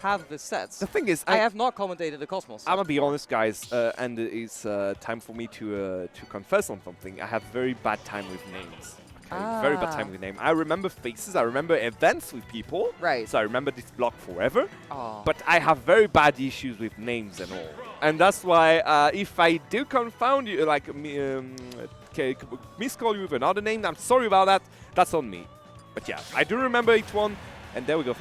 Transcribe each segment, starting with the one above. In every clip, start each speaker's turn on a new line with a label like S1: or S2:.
S1: half of his sets.
S2: The thing is,
S1: I have not commentated the Cosmos.
S2: I'm gonna be honest, guys, and it's time for me to confess on something. I have very bad time with names. Okay? Very bad time with names. I remember faces, I remember events with people.
S1: Right.
S2: So I remember this block forever.
S1: Oh.
S2: But I have very bad issues with names and all. And that's why if I do confound you, like miscall you with another name, I'm sorry about that. That's on me. But yeah, I do remember each one. And there we go.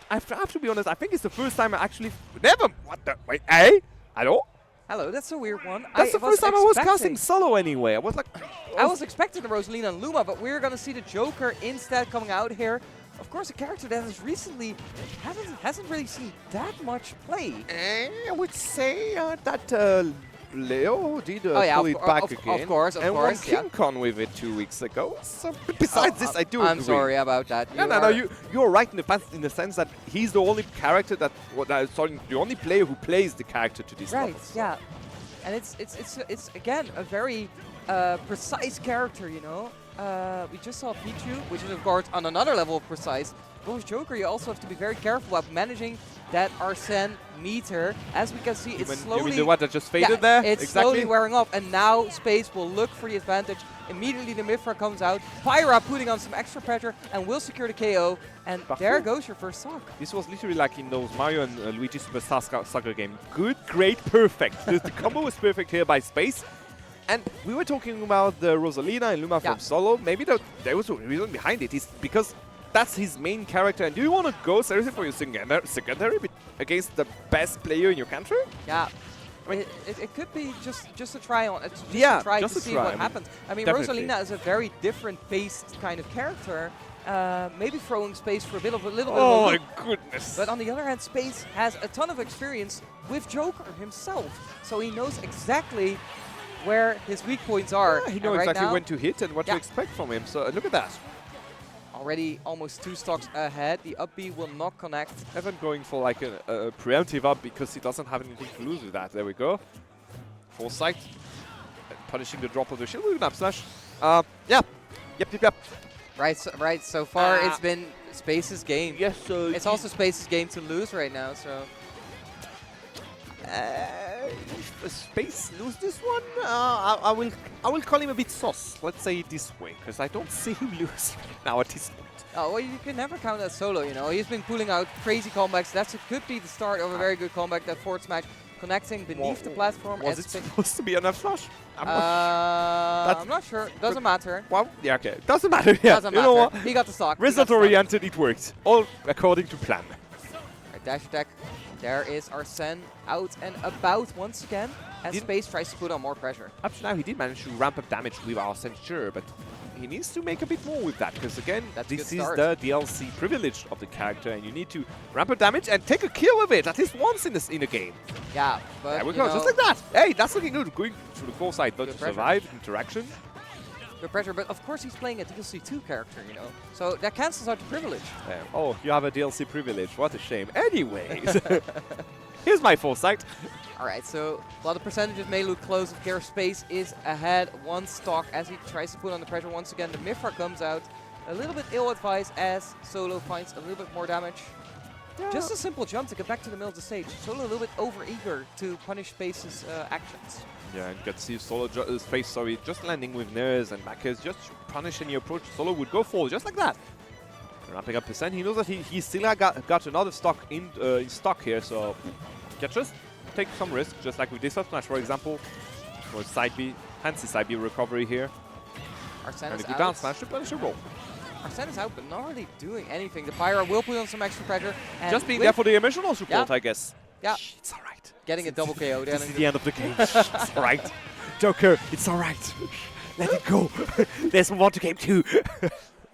S2: I have to be honest, I think it's the first time I actually... Never... What the... Wait, eh? Hello?
S1: Hello, that's a weird one.
S2: That's the first time I was casting solo anyway. I was like...
S1: I was expecting the Rosalina and Luma, but we're going to see the Joker instead coming out here. Of course, a character that has recently hasn't really seen that much play.
S2: I would say that Leo did pull it back again.
S1: Of course,
S2: and won King Con with it 2 weeks ago. So besides this, I do
S1: I'm
S2: agree.
S1: sorry about that.
S2: No, you're right in the sense that he's the only character that, the only player who plays the character to this level.
S1: Right, yeah. And it's again a very precise character, you know. We just saw Pichu, which is of course on another level of precise. But with Joker, you also have to be very careful about managing that Arsene meter. As we can see, it's slowly...
S2: You mean the one that just faded there?
S1: It's slowly wearing off, and now Space will look for the advantage. Immediately the Mifra comes out, Pyra putting on some extra pressure, and will secure the KO. And there goes your first stock.
S2: This was literally like in those Mario and Luigi Superstar Soccer game. Good, great, perfect. The combo was perfect here by Space. And we were talking about the Rosalina and Luma from solo. Maybe there was a reason behind it. It's because that's his main character. And do you want to go seriously for your secondary against the best player in your country?
S1: Yeah. I mean, it could be just a try on. Just to see what happens. I mean, Rosalina is a very different paced kind of character. Maybe throwing Space for a little bit of a loop.
S2: My goodness.
S1: But on the other hand, Space has a ton of experience with Joker himself. So he knows exactly where his weak points are.
S2: Yeah, he knows exactly when to hit and what to expect from him. So look at that.
S1: Already almost 2 stocks ahead. The up B will not connect.
S2: Evan going for like a preemptive up because he doesn't have anything to lose with that. There we go. Foresight. Punishing the drop of the shield with an up slash. Yep.
S1: Right. So far it's been Space's game.
S2: Yes. So
S1: it's also Space's game to lose right now. So.
S2: If Space lose this one, I will call him a bit sauce. Let's say it this way, because I don't see him lose now at this point.
S1: Oh, well, you can never count that solo, you know. He's been pulling out crazy comebacks. That could be the start of a very good comeback, that forward smash connecting beneath the platform.
S2: Was it supposed to be an F slash?
S1: I'm not sure. Doesn't matter.
S2: Well, yeah, okay. Doesn't matter. Yeah.
S1: Doesn't matter.
S2: You know what?
S1: He got the stock.
S2: Result oriented, it worked. All according to plan.
S1: Right, dash attack. There is Arsene out and about once again, as Space tries to put on more pressure.
S2: Up to now, he did manage to ramp up damage with Arsene, sure, but he needs to make a bit more with that, because again, this is the DLC privilege of the character, and you need to ramp up damage and take a kill with it, at least once in the game.
S1: Yeah, but
S2: there we go, just like that. Hey, that's looking good. Going through the foresight, but to survive interaction.
S1: Good pressure, but of course he's playing a DLC 2 character, you know, so that cancels out the privilege.
S2: Oh, you have a DLC privilege. What a shame. Anyways, here's my foresight.
S1: All right, so while the percentages may look close, of course, Space is ahead 1 stock as he tries to put on the pressure once again. The Mifra comes out a little bit ill-advised as Solo finds a little bit more damage. Yeah. Just a simple jump to get back to the middle of the stage. Solo a little bit over-eager to punish Space's actions.
S2: Yeah, and you can see Solo Space, just landing with Ners and backers, just punish any approach. Solo would go forward just like that. Ramping up percent. He knows that he still got another stock in stock here, so can just take some risk, just like with this up smash, for example. Or side B, fancy side B recovery here.
S1: Arsene
S2: and
S1: is
S2: a good down smash to punish a roll.
S1: Arsene is out, but not really doing anything. The Pyra will put on some extra pressure. And
S2: just being there for the emotional support, I guess.
S1: Yeah.
S2: It's alright.
S1: Getting a double KO.
S2: This is the end of the game. It's alright. Joker, it's alright. Let it go. There's more to game 2.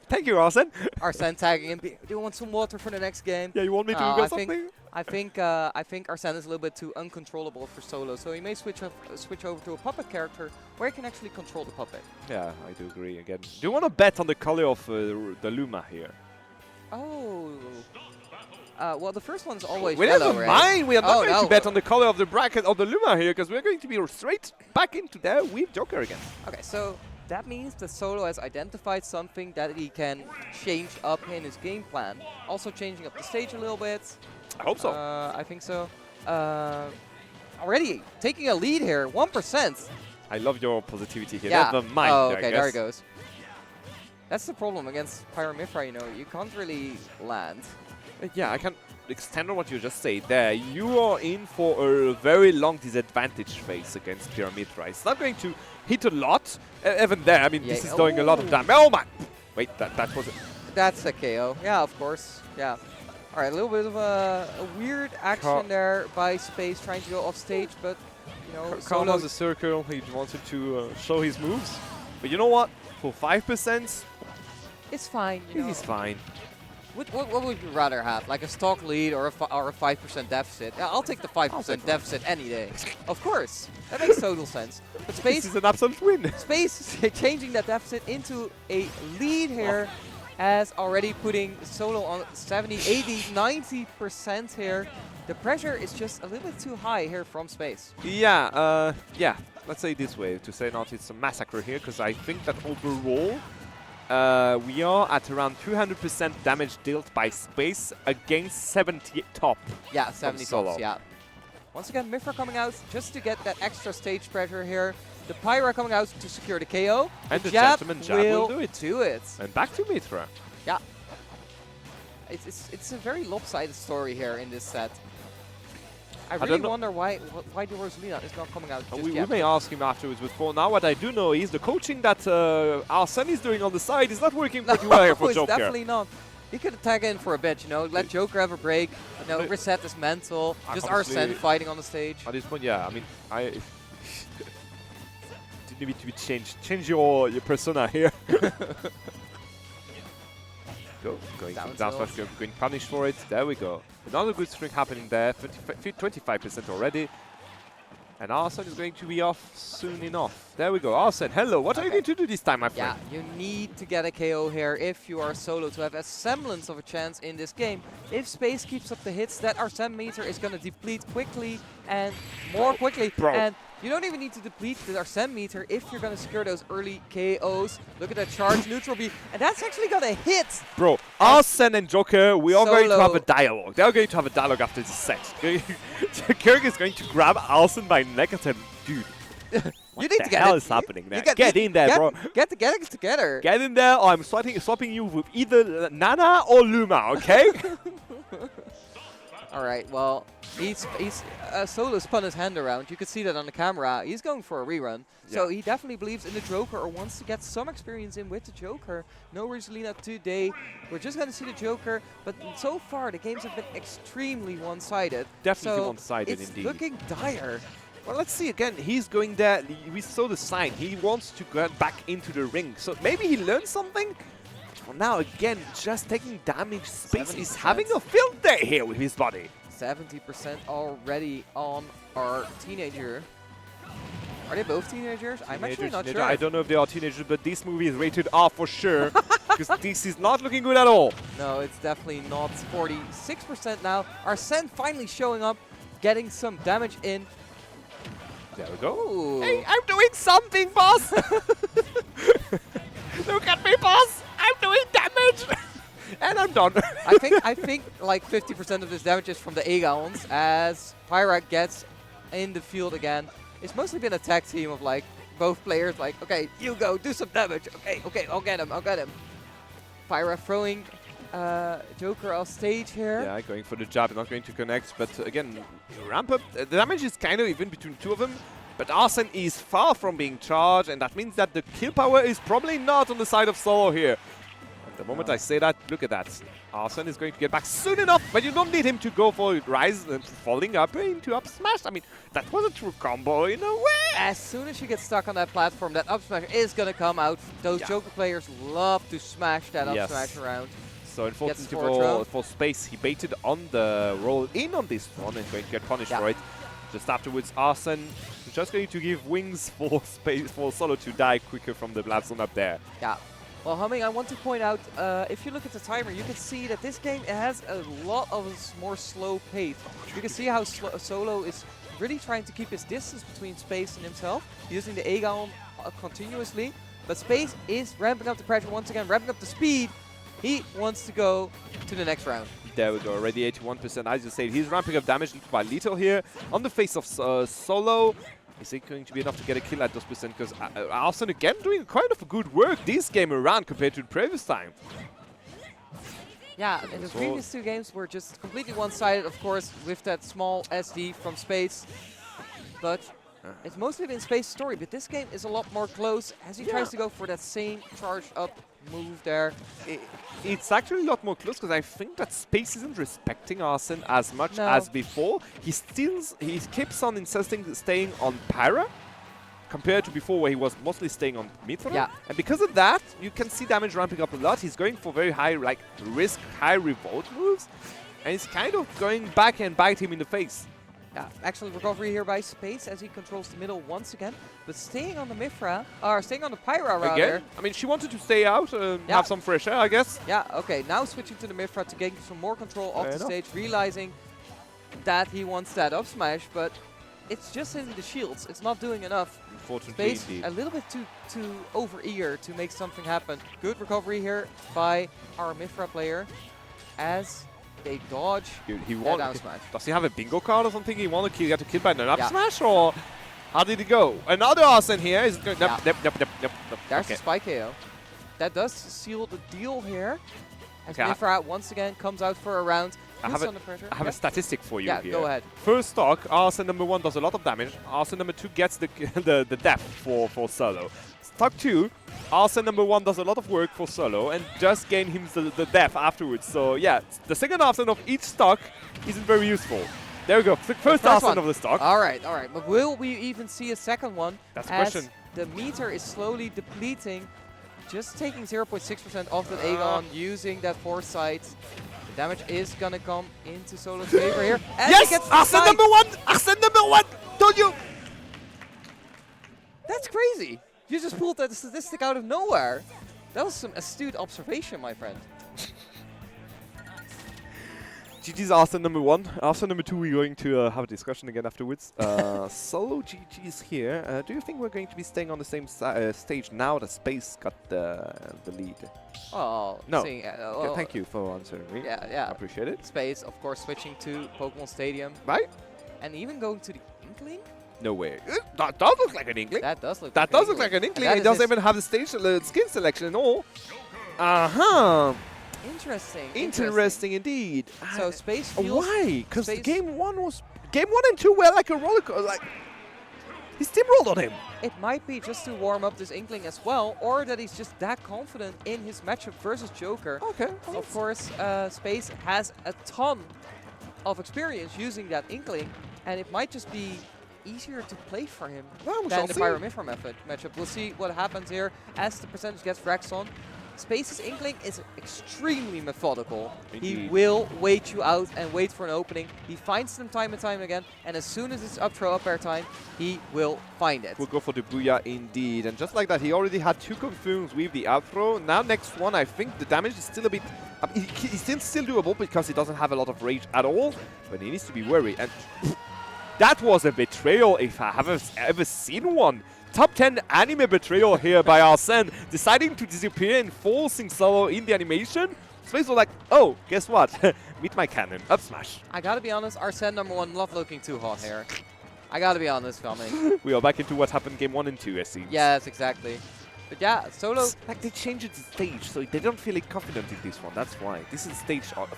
S2: Thank you, Arsene.
S1: Arsene tagging in. Do you want some water for the next game?
S2: Yeah, you want me to go something?
S1: I think Arsene is a little bit too uncontrollable for Solo, so he may switch over to a puppet character where he can actually control the puppet.
S2: Yeah, I do agree. Again, do you want to bet on the color of the Luma here?
S1: Oh. Well, the first one's always
S2: yellow,
S1: yellow,
S2: never
S1: right?
S2: mind. We are not going to bet on the color of the bracket of the Luma here, because we're going to be straight back into there with Joker again.
S1: Okay, so that means that Solo has identified something that he can change up in his game plan. Also changing up the stage a little bit.
S2: I hope so.
S1: I think so. Already taking a lead here, 1%.
S2: I love your positivity here.
S1: Yeah.
S2: Never mind.
S1: Oh,
S2: I
S1: okay,
S2: guess.
S1: there he goes. That's the problem against Pyramithra, you know. You can't really land.
S2: Yeah, I can extend on what you just said there. You are in for a very long disadvantage phase against Pyramithra. It's not going to hit a lot. Even there, I mean,
S1: Yeah.
S2: this is doing a lot of damage. Oh, man! Wait, that was it.
S1: That's a KO. Yeah, of course. Yeah. All right, a little bit of a weird action there by Space trying to go off stage, but, you know,
S2: Carl has a circle. He wanted to show his moves. But you know what? For 5%,
S1: it's fine, you know.
S2: he's fine.
S1: What would you rather have? Like a stock lead or a 5% deficit? Yeah, I'll take the 5% deficit any day. Of course. That makes total sense. But
S2: This
S1: Space
S2: is an absolute win.
S1: Space is changing that deficit into a lead here, as already putting Solo on 70, 80, 90% here. The pressure is just a little bit too high here from Space.
S2: Yeah, yeah. Let's say it this way, to say not it's a massacre here, because I think that overall we are at around 200% damage dealt by Space against 70 top.
S1: Yeah, 70
S2: Solo.
S1: tops, yeah. Once again, Mifra coming out just to get that extra stage pressure here. The Pyra coming out to secure the KO.
S2: And the
S1: jab
S2: gentleman jab will do it.
S1: it.
S2: And back to Mithra.
S1: Yeah. It's a very lopsided story here in this set. I really wonder why the Rosalina is not coming out just
S2: We
S1: yet.
S2: may ask him afterwards, but for now what I do know is the coaching that Arsene is doing on the side is not working pretty well here for
S1: it's
S2: Joker.
S1: definitely not. He could tag in for a bit, you know, let Joker have a break, you know, reset his mental, just Arsene fighting on the stage.
S2: At this point, yeah, I mean, I didn't need to be changed. Change your persona here. Going down smash, going punished for it. There we go. Another good string happening there. 25% already. And Arsene is going to be off soon enough. There we go. Arsene, hello. What are you going to do this time, my friend?
S1: Yeah, you need to get a KO here if you are Solo to have a semblance of a chance in this game. If Space keeps up the hits, that Arsene meter is going to deplete quickly and more quickly. And you don't even need to deplete the Arsene meter if you're going to secure those early KOs. Look at that charge neutral B, and that's actually going to hit.
S2: Bro, Arsene and Joker, we are going to have a dialogue. They are going to have a dialogue after this set. Kirk is going to grab Arsene by neck and say, dude, what the hell is happening there? Get in there, bro.
S1: Get it together.
S2: Get in there, or I'm swapping you with either Nana or Luma, okay?
S1: All right, well, Solo spun his hand around. You could see that on the camera. He's going for a rerun. Yeah. So he definitely believes in the Joker or wants to get some experience in with the Joker. No Rosalina today. We're just going to see the Joker. But so far, the games have been extremely one-sided.
S2: Definitely one-sided indeed.
S1: It's looking dire.
S2: Well, let's see again. He's going there. We saw the sign. He wants to get back into the ring. So maybe he learned something? For now, again, just taking damage. Space is having a field day here with his body.
S1: 70% already on our teenager. Are they both teenagers? I'm actually not sure.
S2: I don't know if they are teenagers, but this movie is rated R for sure. Because this is not looking good at all.
S1: No, it's definitely not. 46% now. Arsene finally showing up, getting some damage in.
S2: There we go.
S1: Ooh.
S2: Hey, I'm doing something, boss! Look at me, boss! I'm doing damage! And I'm done.
S1: I think like 50% of this damage is from the Aegons, as Pyra gets in the field again. It's mostly been a tag team of like both players like, okay, you go, do some damage. Okay, I'll get him. Pyra throwing Joker off stage here.
S2: Yeah, going for the jab, not going to connect, but again, ramp up. The damage is kind of even between two of them, but Arsene is far from being charged, and that means that the kill power is probably not on the side of Solo here. The moment I say that, look at that. Arsene is going to get back soon enough, but you don't need him to go for rise and falling up into up smash. I mean, that was a true combo in a way.
S1: As soon as you get stuck on that platform, that up smash is going to come out. Those Joker players love to smash that up smash around.
S2: So unfortunately for Space, he baited on the roll in on this one and going to get punished for it. Just afterwards, Arsene is just going to give wings for Solo to die quicker from the blast zone up there.
S1: Yeah. Well, Humming, I want to point out, if you look at the timer, you can see that this game has a lot of a more slow pace. You can see how Solo is really trying to keep his distance between Space and himself, using the Aegon continuously. But Space is ramping up the pressure once again, ramping up the speed. He wants to go to the next round.
S2: There we go, already 81%. As you said, he's ramping up damage little by little here on the face of Solo. Is it going to be enough to get a kill at those percent? Because Arsene again doing kind of good work this game around compared to the previous time.
S1: Yeah, and the previous two games were just completely one-sided, of course, with that small SD from Space. But it's mostly been Space's story. But this game is a lot more close as he tries to go for that same charged-up move there.
S2: It's actually a lot more close because I think that Space isn't respecting Arsene as much as before. He keeps on insisting staying on Pyra compared to before where he was mostly staying on Mithra.
S1: Yeah.
S2: And because of that, you can see damage ramping up a lot. He's going for very high risk, high revolt moves. And he's kind of going back and bite him in the face.
S1: Yeah, excellent recovery here by Space as he controls the middle once again. But staying on the Mithra, or staying on the Pyra rather.
S2: Again? I mean, she wanted to stay out and have some fresh air, I guess.
S1: Yeah, okay. Now switching to the Mithra to gain some more control of the stage, realizing that he wants that up smash, but it's just hitting the shields. It's not doing enough.
S2: Unfortunately,
S1: Space a little bit too over-eager to make something happen. Good recovery here by our Mithra player as they dodge that down smash.
S2: Does he have a bingo card or something? He want to get a kill by an up smash, or how did it go? Another Arsene here. Is it going?
S1: There's the spike KO. That does seal the deal here. As Mithra once again comes out for a round.
S2: I have a statistic for you here.
S1: Yeah, go ahead.
S2: First stock, Arsene number 1 does a lot of damage. Arsene number 2 gets the death for Solo. Stock 2, Arsene number 1 does a lot of work for Solo and just gain him the death afterwards. So yeah, the second Arsene of each stock isn't very useful. There we go. First Arsene of the stock.
S1: All right. But will we even see a second one?
S2: That's the question.
S1: The meter is slowly depleting, just taking 0.6% off that Aegon, using that foresight. The damage is gonna come into Solo's favor here. And
S2: yes! Arsene number 1! Arsene number 1! Told you!
S1: That's crazy. You just pulled that statistic out of nowhere. That was some astute observation, my friend.
S2: GG's Arsene number 1. Arsene number 2, we're going to have a discussion again afterwards. Solo GG's here. Do you think we're going to be staying on the same stage now that Space got the lead?
S1: Oh,
S2: no. Thank you for answering me.
S1: Yeah.
S2: I appreciate it.
S1: Space, of course, switching to Pokemon Stadium.
S2: Right.
S1: And even going to the Inkling?
S2: No way. That does look like an Inkling.
S1: That does look
S2: like an Inkling. It doesn't even have the stage skin selection at all. Interesting indeed.
S1: So Space feels...
S2: Why? Because game 1 and 2 were like a roller coaster. He steamrolled on him.
S1: It might be just to warm up this Inkling as well, or that he's just that confident in his matchup versus Joker.
S2: Okay.
S1: Of course, Space has a ton of experience using that Inkling, and it might just be easier to play for him than the Pyra Mithra matchup. We'll see what happens here as the percentage gets Rex on. Space's Inkling is extremely methodical.
S2: Indeed.
S1: He will wait you out and wait for an opening. He finds them time and time again, and as soon as it's up throw up air time, he will find it.
S2: We'll go for the Booyah indeed. And just like that, he already had 2 confirms with the out throw. Now next one, I think the damage is still a bit... He's still doable because he doesn't have a lot of rage at all, but he needs to be worried. And that was a betrayal if I have ever seen one. Top 10 anime betrayal here by Arsene, deciding to disappear and forcing Solo in the animation. Space was like, oh, guess what? Meet my cannon. Up smash.
S1: I gotta be honest, Arsene number 1 not looking too hot here. I gotta be honest, Tommy.
S2: We are back into what happened game 1 and 2, it seems.
S1: Yes, exactly. But yeah, Solo...
S2: Like they changed the stage, so they don't feel confident in this one. That's why. This is stage fault.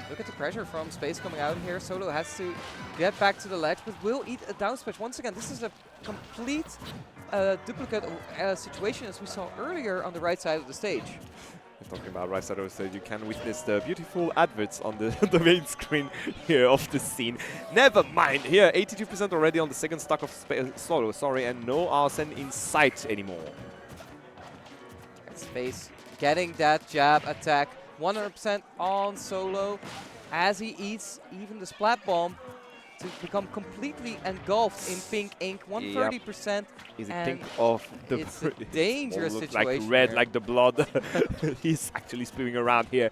S1: Look at the pressure from Space coming out here. Solo has to get back to the ledge, but will eat a down smash. Once again, this is a complete duplicate situation as we saw earlier on the right side of the stage.
S2: Talking about right side of the stage, you can witness the beautiful adverts on the main screen here of the scene. Never mind. Here, 82% already on the second stock of Solo, sorry, and no Arsene in sight anymore.
S1: Space getting that jab attack. 100% on Solo as he eats even the Splat Bomb to become completely engulfed in pink ink. 130%.
S2: Is it pink of the...
S1: It's a dangerous situation.
S2: Like red,
S1: here.
S2: like the blood. He's actually spewing around here.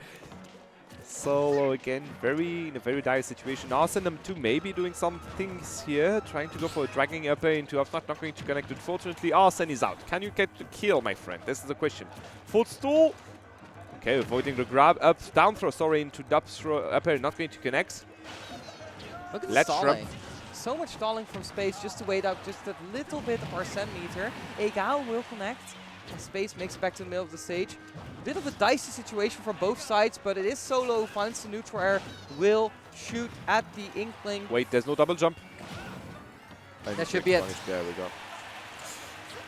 S2: Solo again, in a very dire situation. Arsene number 2 maybe doing some things here, trying to go for a dragging upper into up, not going to connect. Unfortunately, Arsene is out. Can you get the kill, my friend? This is the question. Footstool. Okay, avoiding the grab. Down throw, sorry, into up throw. Up air, not going to connect.
S1: Look at the
S2: Let's
S1: stalling. So much stalling from Space just to wait out just a little bit of our centimeter. Egao will connect. And Space makes it back to the middle of the stage. Bit of a dicey situation from both sides, but it is Solo who finds the neutral air, will shoot at the Inkling.
S2: Wait, there's no double jump.
S1: That should be it.
S2: There we go.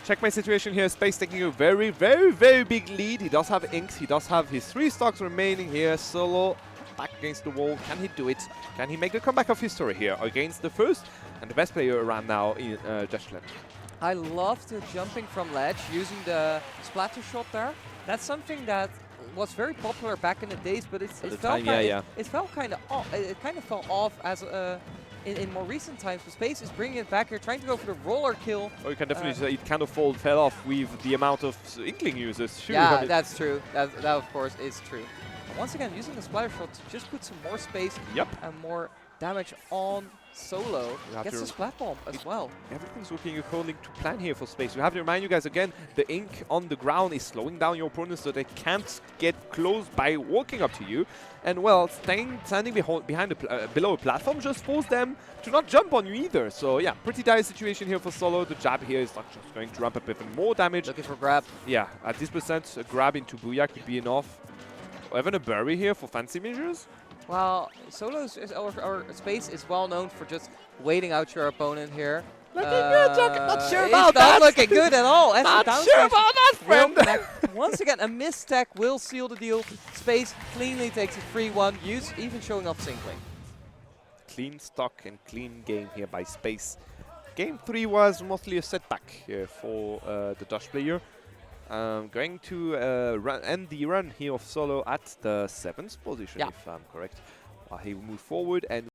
S2: Check my situation here. Space taking a very, very, very big lead. He does have inks. He does have his 3 stocks remaining here. Solo back against the wall. Can he do it? Can he make the comeback of history here against the first and the best player around now in Dashland?
S1: I love the jumping from ledge, using the splatter shot there. That's something that was very popular back in the days, but it felt kind of off as in more recent times. But Space is bringing it back here, trying to go for the roller kill.
S2: Oh, you can definitely say it kind of fell off with the amount of Inkling users. Sure,
S1: yeah, that's true. That of course is true. And once again, using the splatter shot to just put some more space and more damage on Solo. Gets the splat bomb as well.
S2: Everything's looking according to plan here for Space. We have to remind you guys again, the ink on the ground is slowing down your opponents so they can't get close by walking up to you. And well, standing behind below a platform just force them to not jump on you either. So yeah, pretty dire situation here for Solo. The jab here is not just going to ramp up even more damage.
S1: Looking for grab.
S2: Yeah, at this percent, a grab into Booyah could be enough. Even a bury here for fancy measures.
S1: Well, Solo's or Space is well known for just waiting out your opponent here.
S2: Looking good, Jock. Not sure about that.
S1: Not looking good at all.
S2: Not sure about that, friend.
S1: Once again, a misstep will seal the deal. Space cleanly takes a 3-1, even showing off Inkling.
S2: Clean stock and clean game here by Space. Game 3 was mostly a setback here for the Dutch player. Going to end the run here of Solo at the 7th position, if I'm correct. He will move forward and